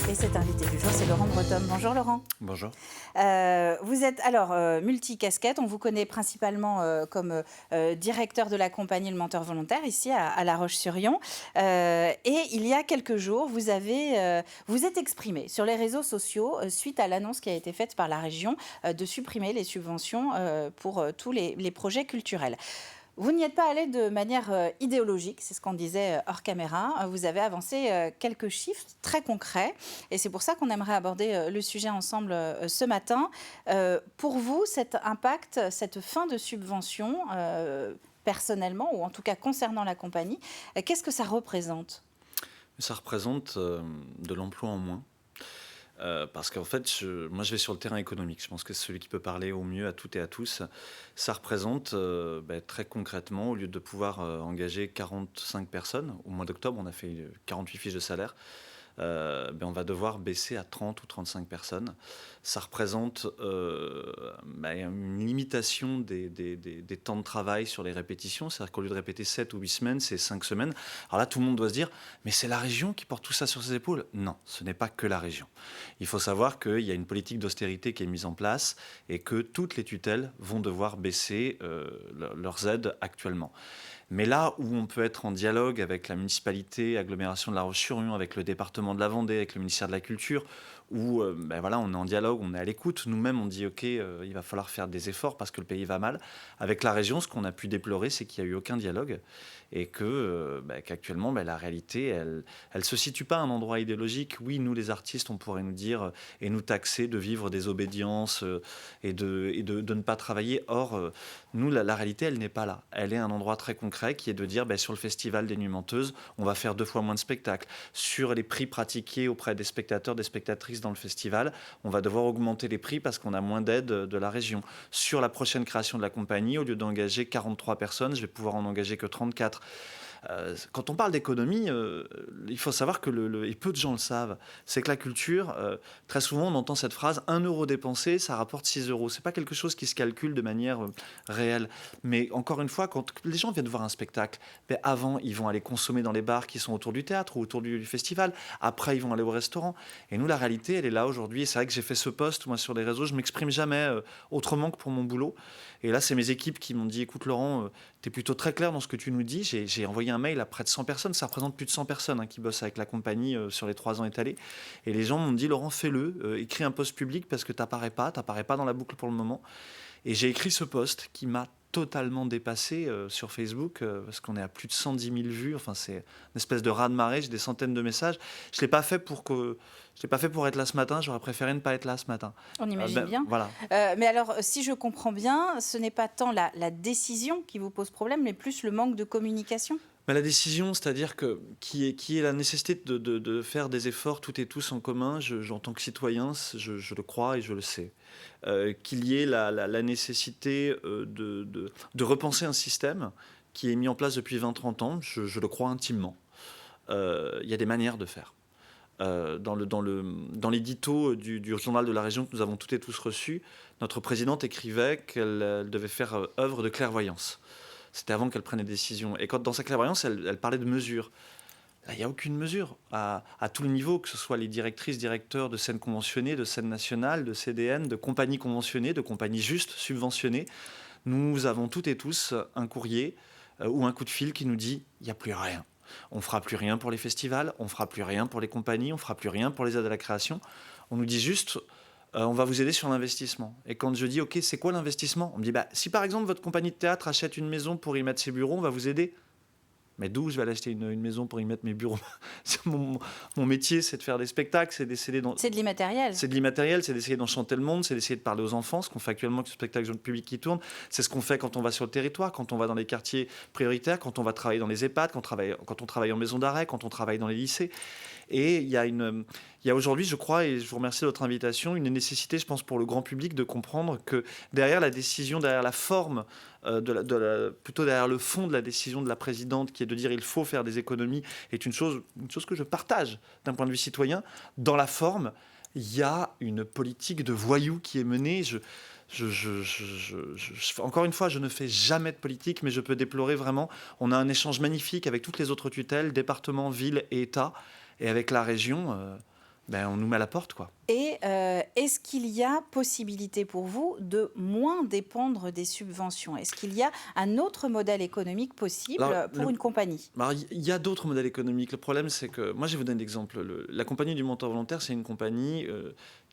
Et cet invité du jour, c'est Laurent Breton. Bonjour Laurent. Bonjour. Vous êtes alors multicasquette. On vous connaît principalement comme directeur de la compagnie Le Menteur Volontaire ici à La Roche-sur-Yon. Et il y a quelques jours, vous êtes exprimé sur les réseaux sociaux suite à l'annonce qui a été faite par la région de supprimer les subventions pour tous les projets culturels. Vous n'y êtes pas allé de manière idéologique, c'est ce qu'on disait hors caméra. Vous avez avancé quelques chiffres très concrets et c'est pour ça qu'on aimerait aborder le sujet ensemble ce matin. Pour vous, cet impact, cette fin de subvention, personnellement ou en tout cas concernant la compagnie, qu'est-ce que ça représente ? Ça représente de l'emploi en moins. Parce qu'en fait, moi je vais sur le terrain économique. Je pense que c'est celui qui peut parler au mieux à toutes et à tous. Ça représente très concrètement, au lieu de pouvoir engager 45 personnes, au mois d'octobre, on a fait 48 fiches de salaire. On va devoir baisser à 30 ou 35 personnes. Ça représente une limitation des temps de travail sur les répétitions. C'est-à-dire qu'au lieu de répéter 7 ou 8 semaines, c'est 5 semaines. Alors là, tout le monde doit se dire, mais c'est la région qui porte tout ça sur ses épaules. Non, ce n'est pas que la région. Il faut savoir qu'il y a une politique d'austérité qui est mise en place et que toutes les tutelles vont devoir baisser leurs aides actuellement. Mais là où on peut être en dialogue avec la municipalité, agglomération de La Roche-sur-Yon, avec le département de la Vendée, avec le ministère de la Culture, où on est en dialogue, on est à l'écoute. Nous-mêmes, on dit, OK, il va falloir faire des efforts parce que le pays va mal. Avec la région, ce qu'on a pu déplorer, c'est qu'il n'y a eu aucun dialogue et qu'actuellement, la réalité, elle ne se situe pas à un endroit idéologique. Oui, nous, les artistes, on pourrait nous dire et nous taxer de vivre des obédiences et de ne pas travailler. Or, nous, la réalité, elle n'est pas là. Elle est un endroit très concret qui est de dire, sur le festival des Nuits Menteuses, on va faire 2 fois moins de spectacles. Sur les prix pratiqués auprès des spectateurs, des spectatrices dans le festival, on va devoir augmenter les prix parce qu'on a moins d'aide de la région. Sur la prochaine création de la compagnie, au lieu d'engager 43 personnes, je vais pouvoir en engager que 34. Quand on parle d'économie, il faut savoir que, et peu de gens le savent, c'est que la culture, très souvent on entend cette phrase, 1 euro dépensé, ça rapporte 6 euros. C'est pas quelque chose qui se calcule de manière réelle. Mais encore une fois, quand les gens viennent voir un spectacle, avant, ils vont aller consommer dans les bars qui sont autour du théâtre ou autour du festival. Après, ils vont aller au restaurant. Et nous, la réalité, elle est là aujourd'hui. Et c'est vrai que j'ai fait ce post, moi, sur les réseaux. Je m'exprime jamais autrement que pour mon boulot. Et là, c'est mes équipes qui m'ont dit, écoute Laurent, tu es plutôt très clair dans ce que tu nous dis. J'ai envoyé un mail à près de 100 personnes. Ça représente plus de 100 personnes qui bossent avec la compagnie sur les 3 ans étalés. Et les gens m'ont dit, Laurent, fais-le. Écris un post public parce que t'apparais pas dans la boucle pour le moment. Et j'ai écrit ce post qui m'a totalement dépassé sur Facebook parce qu'on est à plus de 110 000 vues. Enfin, c'est une espèce de raz-de-marée. J'ai des centaines de messages. Je l'ai pas fait pour être là ce matin. J'aurais préféré ne pas être là ce matin. On imagine bien. Voilà. Mais alors, si je comprends bien, ce n'est pas tant la décision qui vous pose problème, mais plus le manque de communication. La décision, c'est-à-dire qui est la nécessité de faire des efforts toutes et tous en commun, en tant que citoyen, je le crois et je le sais. Qu'il y ait la nécessité de repenser un système qui est mis en place depuis 20-30 ans, je le crois intimement. Il y a des manières de faire. Dans l'édito du journal de la région que nous avons toutes et tous reçu, notre présidente écrivait qu'elle devait faire œuvre de clairvoyance. C'était avant qu'elle prenne des décisions. Et dans sa clairvoyance, elle parlait de mesures. Là, il n'y a aucune mesure à tous les niveaux, que ce soit les directrices, directeurs de scènes conventionnées, de scènes nationales, de CDN, de compagnies conventionnées, de compagnies justes, subventionnées. Nous avons toutes et tous un courrier ou un coup de fil qui nous dit « il n'y a plus rien ». On ne fera plus rien pour les festivals, on ne fera plus rien pour les compagnies, on ne fera plus rien pour les aides à la création. On nous dit juste on va vous aider sur l'investissement. Et quand je dis ok, c'est quoi l'investissement ? On me dit si par exemple votre compagnie de théâtre achète une maison pour y mettre ses bureaux, on va vous aider. Mais d'où je vais aller acheter une maison pour y mettre mes bureaux ? mon métier, c'est de faire des spectacles, c'est d'essayer C'est de l'immatériel. C'est de l'immatériel, c'est d'essayer d'enchanter le monde, c'est d'essayer de parler aux enfants, ce qu'on fait actuellement avec ce spectacle public qui tourne. C'est ce qu'on fait quand on va sur le territoire, quand on va dans les quartiers prioritaires, quand on va travailler dans les EHPAD, quand on travaille en maison d'arrêt, quand on travaille dans les lycées. Et il y a aujourd'hui, je crois, et je vous remercie de votre invitation, une nécessité, je pense, pour le grand public de comprendre que derrière la décision, derrière la forme, plutôt derrière le fond de la décision de la présidente, qui est de dire il faut faire des économies, est une chose que je partage d'un point de vue citoyen. Dans la forme, il y a une politique de voyous qui est menée. Encore une fois, je ne fais jamais de politique, mais je peux déplorer vraiment. On a un échange magnifique avec toutes les autres tutelles, départements, villes et États. Et avec la région, Ben, on nous met à la porte, quoi. Et est-ce qu'il y a possibilité pour vous de moins dépendre des subventions? Est-ce qu'il y a un autre modèle économique possible Alors, pour une compagnie? il y a d'autres modèles économiques. Le problème, c'est que, moi, je vais vous donner un exemple. La compagnie du monteur volontaire, c'est une compagnie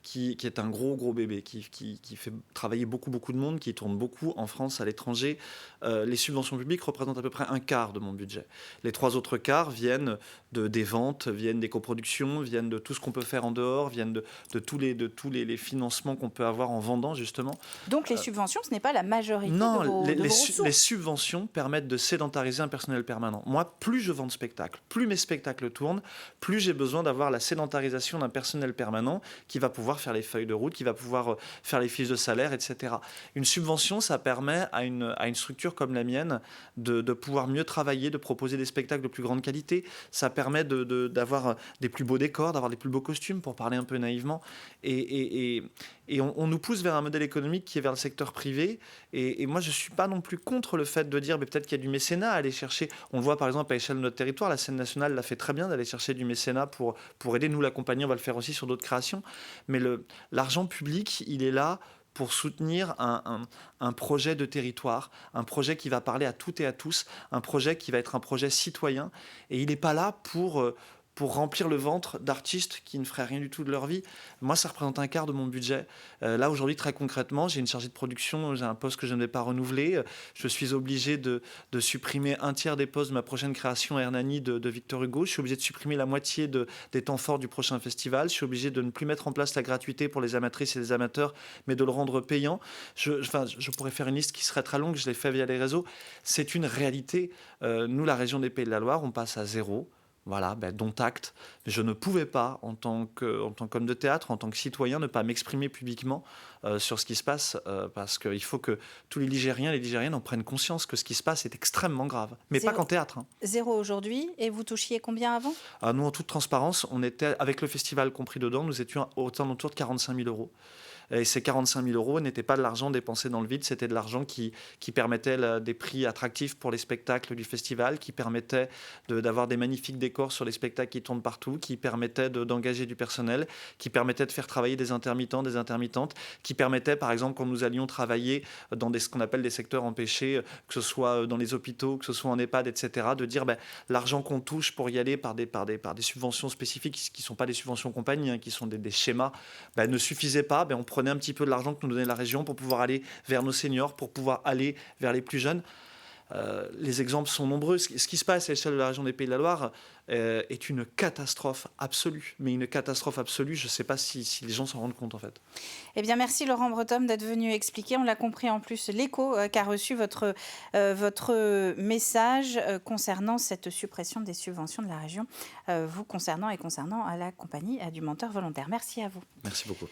qui est un gros bébé, qui fait travailler beaucoup de monde, qui tourne beaucoup en France, à l'étranger. Les subventions publiques représentent à peu près un quart de mon budget. Les 3 autres quarts viennent des ventes, viennent des coproductions, viennent de tout ce qu'on peut faire en dehors, viennent de tous les financements qu'on peut avoir en vendant, justement. Donc les subventions, ce n'est pas la majorité de Non, vos, de vos les ressources. subventions permettent de sédentariser un personnel permanent. Moi, plus je vends de spectacles, plus mes spectacles tournent, plus j'ai besoin d'avoir la sédentarisation d'un personnel permanent qui va pouvoir faire les feuilles de route, qui va pouvoir faire les fiches de salaire, etc. Une subvention, ça permet à une structure comme la mienne de pouvoir mieux travailler, de proposer des spectacles de plus grande qualité. Ça permet d'avoir des plus beaux décors, d'avoir des plus beaux costumes, pour parler un peu naïvement. Et on nous pousse vers un modèle économique qui est vers le secteur privé. Et moi, je ne suis pas non plus contre le fait de dire, mais peut-être qu'il y a du mécénat à aller chercher. On le voit par exemple à l'échelle de notre territoire, la scène nationale l'a fait très bien, d'aller chercher du mécénat pour aider. Nous, la compagnie, on va le faire aussi sur d'autres créations. Mais l'argent public, il est là pour soutenir un projet de territoire, un projet qui va parler à toutes et à tous, un projet qui va être un projet citoyen. Et il n'est pas là pour remplir le ventre d'artistes qui ne feraient rien du tout de leur vie. Moi, ça représente un quart de mon budget. Là, aujourd'hui, très concrètement, j'ai une chargée de production, j'ai un poste que je ne vais pas renouveler. Je suis obligé de supprimer un tiers des postes de ma prochaine création, Hernani, de Victor Hugo. Je suis obligé de supprimer la moitié des temps forts du prochain festival. Je suis obligé de ne plus mettre en place la gratuité pour les amatrices et les amateurs, mais de le rendre payant. Je pourrais faire une liste qui serait très longue, je l'ai fait via les réseaux. C'est une réalité. Nous, la région des Pays de la Loire, on passe à zéro. Voilà, dont acte. Je ne pouvais pas, en tant qu'homme de théâtre, en tant que citoyen, ne pas m'exprimer publiquement sur ce qui se passe, parce qu'il faut que tous les Ligériens et les Ligériennes en prennent conscience que ce qui se passe est extrêmement grave. Mais pas Zéro, qu'en théâtre, hein. zéro aujourd'hui, et vous touchiez combien avant? Nous, en toute transparence, on était, avec le festival compris dedans, nous étions autour de 45 000 euros. Et ces 45 000 euros n'étaient pas de l'argent dépensé dans le vide, c'était de l'argent qui permettait des prix attractifs pour les spectacles du festival, qui permettait d'avoir des magnifiques décors sur les spectacles qui tournent partout, qui permettait d'engager du personnel, qui permettait de faire travailler des intermittents, des intermittentes, qui permettait, par exemple, quand nous allions travailler dans ce qu'on appelle des secteurs empêchés, que ce soit dans les hôpitaux, que ce soit en EHPAD, etc., de dire l'argent qu'on touche pour y aller par des subventions spécifiques, qui ne sont pas des subventions compagnie, hein, qui sont des schémas, ne suffisait pas. On prenait un petit peu de l'argent que nous donnait la région pour pouvoir aller vers nos seniors, pour pouvoir aller vers les plus jeunes. Les exemples sont nombreux. Ce qui se passe à l'échelle de la région des Pays de la Loire est une catastrophe absolue. Mais une catastrophe absolue, je ne sais pas si les gens s'en rendent compte, en fait. Eh bien, merci Laurent Bretom d'être venu expliquer. On l'a compris en plus, l'écho qu'a reçu votre message concernant cette suppression des subventions de la région, vous concernant et concernant à la compagnie du monteur volontaire. Merci à vous. Merci beaucoup.